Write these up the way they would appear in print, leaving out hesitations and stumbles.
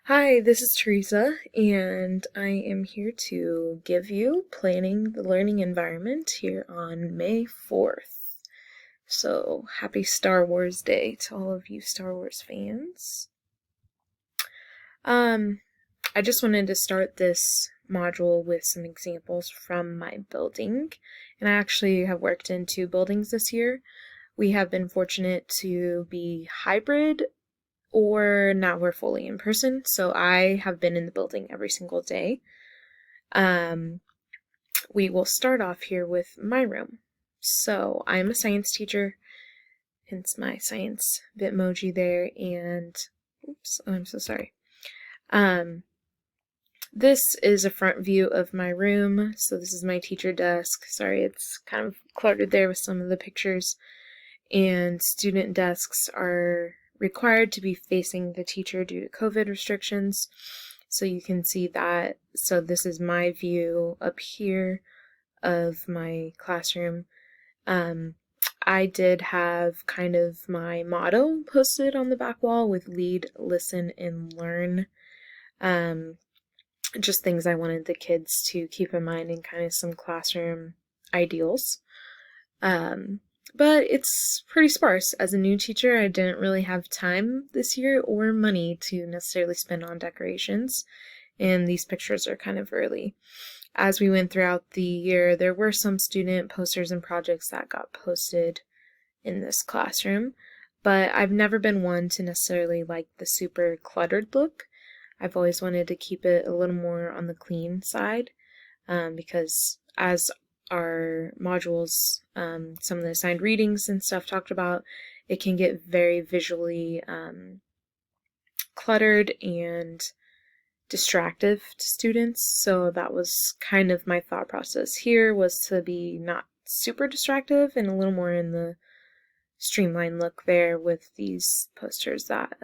Hi, this is Teresa, and I am here to give you Planning the Learning Environment here on May 4th. So, happy Star Wars Day to all of you Star Wars fans. Um, I just wanted to start this module with some examples from my building, and I actually have worked in 2 buildings this year. We have been fortunate to be hybrid or now we're fully in person. So I have been in the building every single day. We will start off here with my room. So I'm a science teacher, hence my science Bitmoji there. And oops, I'm so sorry. This is a front view of my room. So this is my teacher desk. Sorry, it's kind of cluttered there with some of the pictures. And student desks are required to be facing the teacher due to COVID restrictions. So you can see that. So this is my view up here of my classroom. I did have kind of my motto posted on the back wall with lead, listen, and learn. Just things I wanted the kids to keep in mind and kind of some classroom ideals. But it's pretty sparse. As a new teacher, I didn't really have time this year or money to necessarily spend on decorations, and these pictures are kind of early. As we went throughout the year, there were some student posters and projects that got posted in this classroom, but I've never been one to necessarily like the super cluttered look. I've always wanted to keep it a little more on the clean side, because as our modules, some of the assigned readings and stuff talked about, it can get very visually cluttered and distractive to students. So that was kind of my thought process here, was to be not super distractive and a little more in the streamlined look there with these posters that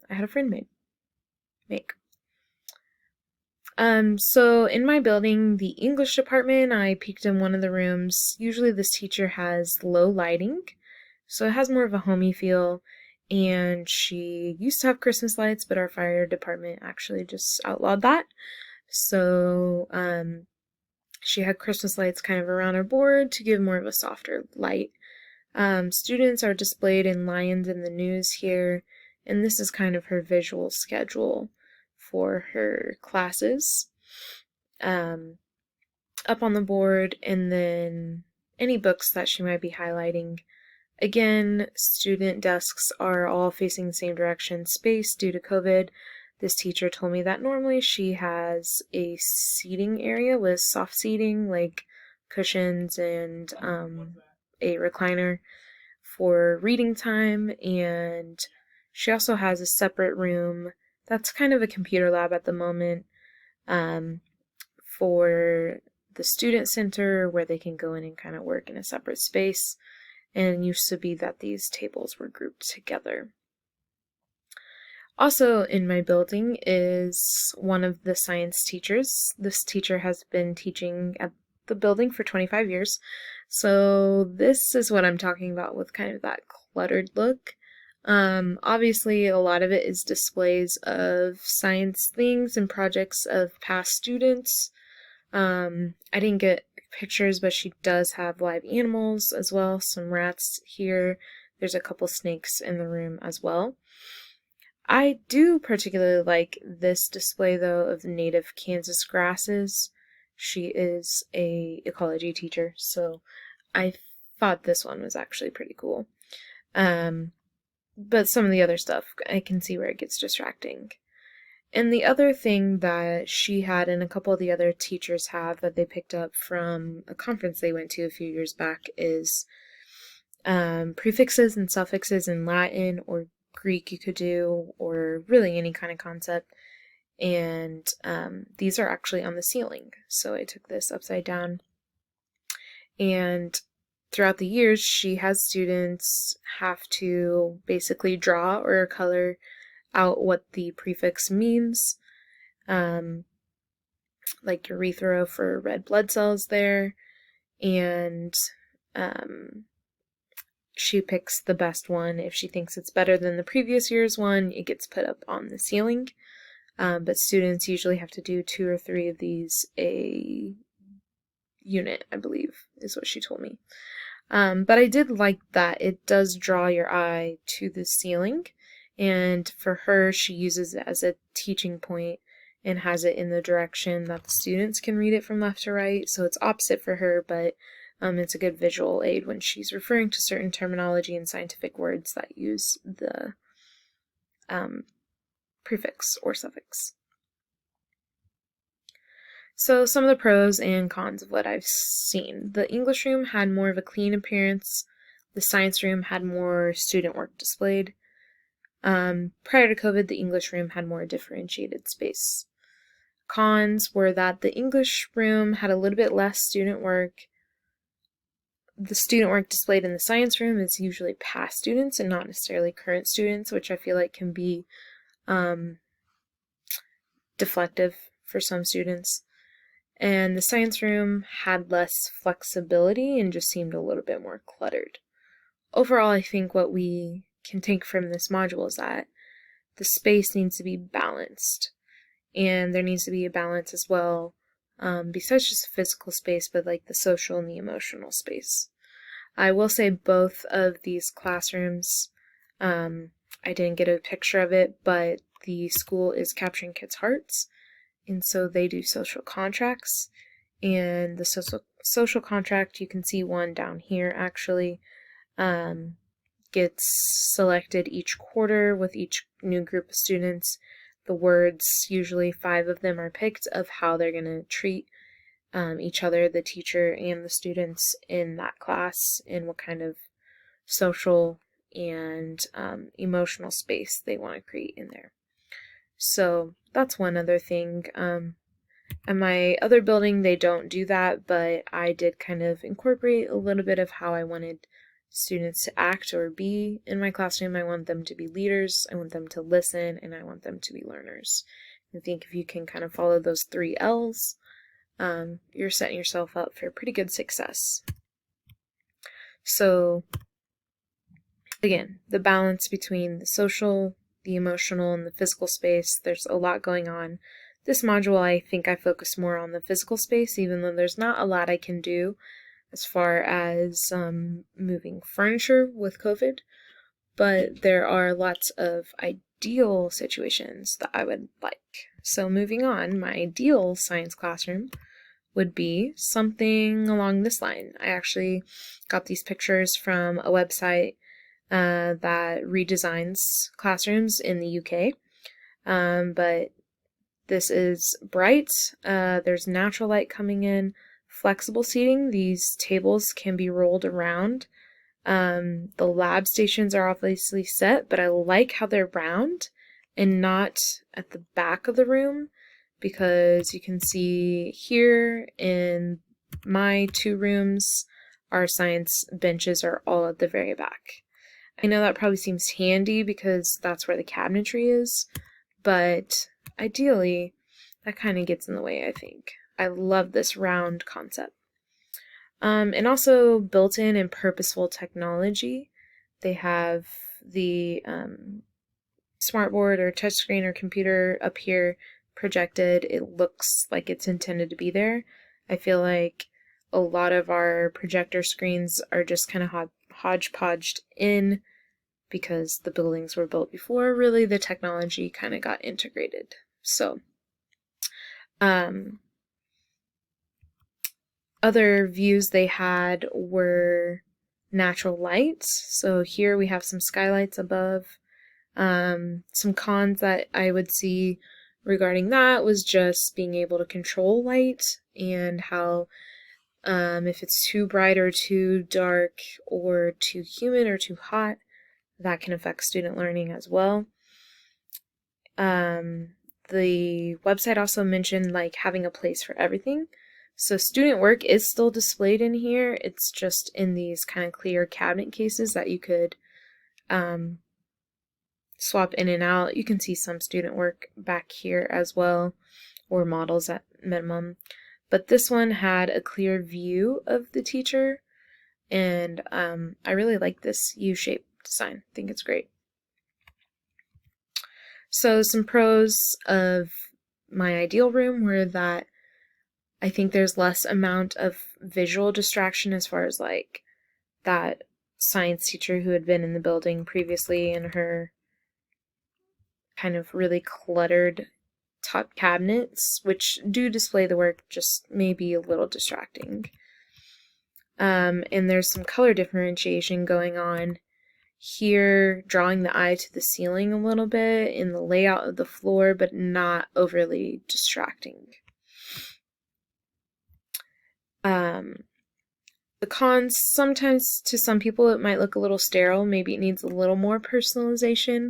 I had a friend make. So in my building, the English department, I peeked in one of the rooms. Usually this teacher has low lighting, so it has more of a homey feel, and she used to have Christmas lights, but our fire department actually just outlawed that. So, she had Christmas lights kind of around her board to give more of a softer light. Students are displayed in lions in the news here, and this is kind of her visual schedule for her classes up on the board, and then any books that she might be highlighting. Again, student desks are all facing the same direction, space due to COVID. This teacher told me that normally she has a seating area with soft seating like cushions and a recliner for reading time, and she also has a separate room that's kind of a computer lab at the moment, for the student center where they can go in and kind of work in a separate space. And it used to be that these tables were grouped together. Also in my building is one of the science teachers. This teacher has been teaching at the building for 25 years. So this is what I'm talking about with kind of that cluttered look. Obviously, a lot of it is displays of science things and projects of past students. I didn't get pictures, but she does have live animals as well, some rats here. There's a couple snakes in the room as well. I do particularly like this display, though, of native Kansas grasses. She is a ecology teacher, so I thought this one was actually pretty cool. But some of the other stuff, I can see where it gets distracting. And the other thing that she had and a couple of the other teachers have that they picked up from a conference they went to a few years back is prefixes and suffixes in Latin or Greek you could do, or really any kind of concept. And these are actually on the ceiling. So I took this upside down, and throughout the years, she has students have to basically draw or color out what the prefix means, like urethra for red blood cells there, and she picks the best one. If she thinks it's better than the previous year's one, it gets put up on the ceiling. but students usually have to do 2 or 3 of these a unit, I believe, is what she told me. But I did like that it does draw your eye to the ceiling, and for her, she uses it as a teaching point and has it in the direction that the students can read it from left to right, so it's opposite for her, but it's a good visual aid when she's referring to certain terminology and scientific words that use the prefix or suffix. So some of the pros and cons of what I've seen. The English room had more of a clean appearance. The science room had more student work displayed. Prior to COVID, the English room had more differentiated space. Cons were that the English room had a little bit less student work. The student work displayed in the science room is usually past students and not necessarily current students, which I feel like can be deflective for some students. And the science room had less flexibility and just seemed a little bit more cluttered. Overall, I think what we can take from this module is that the space needs to be balanced, and there needs to be a balance as well, besides just physical space, but like the social and the emotional space. I will say both of these classrooms, I didn't get a picture of it, but the school is capturing kids' hearts, and so they do social contracts, and the social contract, you can see one down here actually, gets selected each quarter with each new group of students. The words, usually 5 of them are picked, of how they're going to treat each other, the teacher and the students in that class, and what kind of social and emotional space they want to create in there. So that's one other thing. At my other building, they don't do that, but I did kind of incorporate a little bit of how I wanted students to act or be in my classroom. I want them to be leaders, I want them to listen, and I want them to be learners. I think if you can kind of follow those 3 L's, you're setting yourself up for pretty good success. So again, the balance between the social, the emotional, and the physical space, there's a lot going on. This module, I think I focus more on the physical space, even though there's not a lot I can do as far as moving furniture with COVID, but there are lots of ideal situations that I would like. So moving on, my ideal science classroom would be something along this line. I actually got these pictures from a website that redesigns classrooms in the UK, but this is bright. There's natural light coming in. Flexible seating, these tables can be rolled around. The lab stations are obviously set, but I like how they're round and not at the back of the room, because you can see here in my 2 rooms, our science benches are all at the very back. I know that probably seems handy because that's where the cabinetry is, but ideally, that kind of gets in the way, I think. I love this round concept. And also built-in and purposeful technology. They have the smartboard or touchscreen or computer up here projected. It looks like it's intended to be there. I feel like a lot of our projector screens are just kind of hodgepodged in because the buildings were built before really the technology kind of got integrated. So, other views they had were natural lights. So here we have some skylights above. Some cons that I would see regarding that was just being able to control light and how if it's too bright or too dark or too humid or too hot, that can affect student learning as well. The website also mentioned like having a place for everything. So student work is still displayed in here. It's just in these kind of clear cabinet cases that you could swap in and out. You can see some student work back here as well, or models at minimum. But this one had a clear view of the teacher, and I really like this U-shaped design. I think it's great. So some pros of my ideal room were that I think there's less amount of visual distraction as far as like that science teacher who had been in the building previously and her kind of really cluttered top cabinets, which do display the work, just maybe a little distracting. And there's some color differentiation going on here, drawing the eye to the ceiling a little bit in the layout of the floor, but not overly distracting. The cons, sometimes to some people it might look a little sterile. Maybe it needs a little more personalization.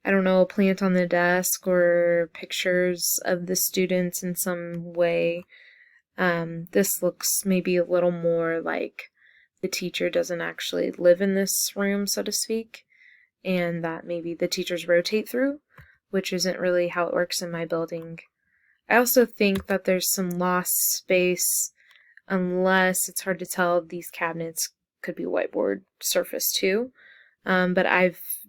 I don't know, a plant on the desk or pictures of the students in some way. This looks maybe a little more like the teacher doesn't actually live in this room, so to speak, and that maybe the teachers rotate through, which isn't really how it works in my building. I also think that there's some lost space, unless it's hard to tell, these cabinets could be whiteboard surface too. But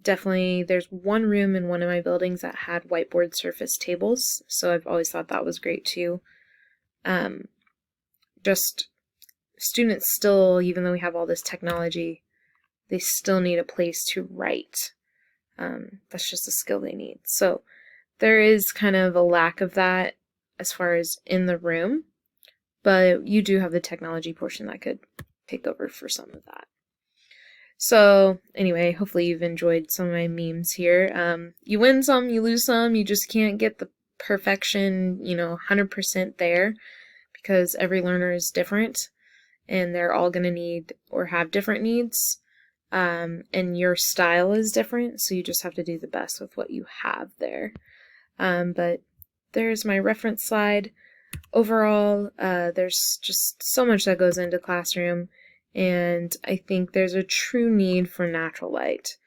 there's one room in one of my buildings that had whiteboard surface tables, so I've always thought that was great too. Just students still, even though we have all this technology, they still need a place to write. That's just a skill they need. So there is kind of a lack of that as far as in the room, but you do have the technology portion that could take over for some of that. So anyway, hopefully you've enjoyed some of my memes here. You win some, you lose some, you just can't get the perfection, 100% there, because every learner is different and they're all going to need or have different needs. And your style is different, so you just have to do the best with what you have there. But there's my reference slide. Overall, there's just so much that goes into classroom, and I think there's a true need for natural light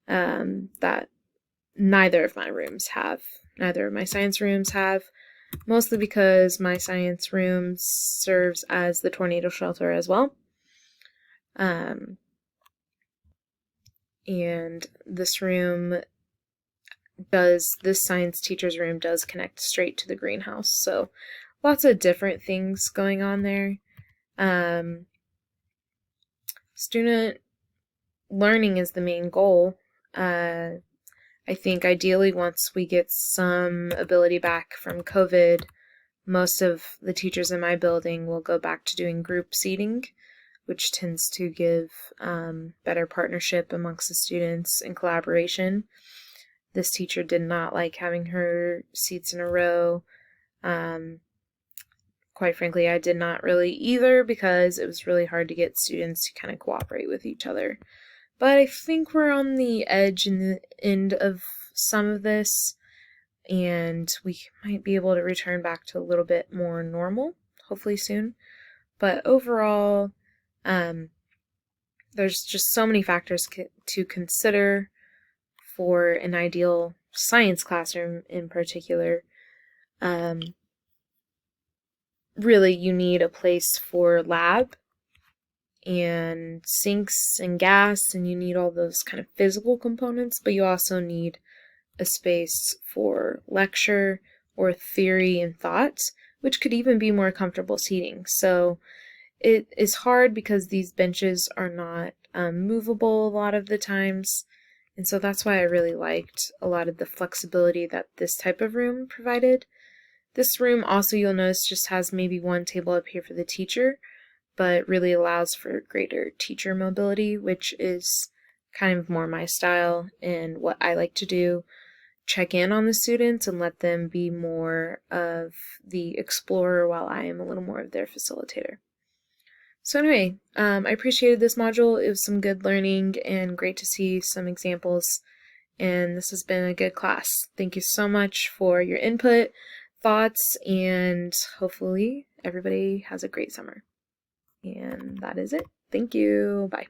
that neither of my science rooms have, mostly because my science room serves as the tornado shelter as well. And this science teacher's room does connect straight to the greenhouse, so lots of different things going on there. Student learning is the main goal. I think ideally once we get some ability back from COVID, most of the teachers in my building will go back to doing group seating, which tends to give better partnership amongst the students and collaboration. This teacher did not like having her seats in a row. Quite frankly, I did not really either, because it was really hard to get students to kind of cooperate with each other. But I think we're on the edge in the end of some of this, and we might be able to return back to a little bit more normal, hopefully soon. But overall, there's just so many factors to consider for an ideal science classroom in particular. Really, you need a place for lab and sinks and gas, and you need all those kind of physical components, but you also need a space for lecture or theory and thought, which could even be more comfortable seating. So it is hard because these benches are not movable a lot of the times, and so that's why I really liked a lot of the flexibility that this type of room provided. This room also, you'll notice, just has maybe one table up here for the teacher, but really allows for greater teacher mobility, which is kind of more my style and what I like to do. Check in on the students and let them be more of the explorer while I am a little more of their facilitator. So anyway, I appreciated this module. It was some good learning and great to see some examples, and this has been a good class. Thank you so much for your input, thoughts, and hopefully everybody has a great summer. And that is it. Thank you. Bye.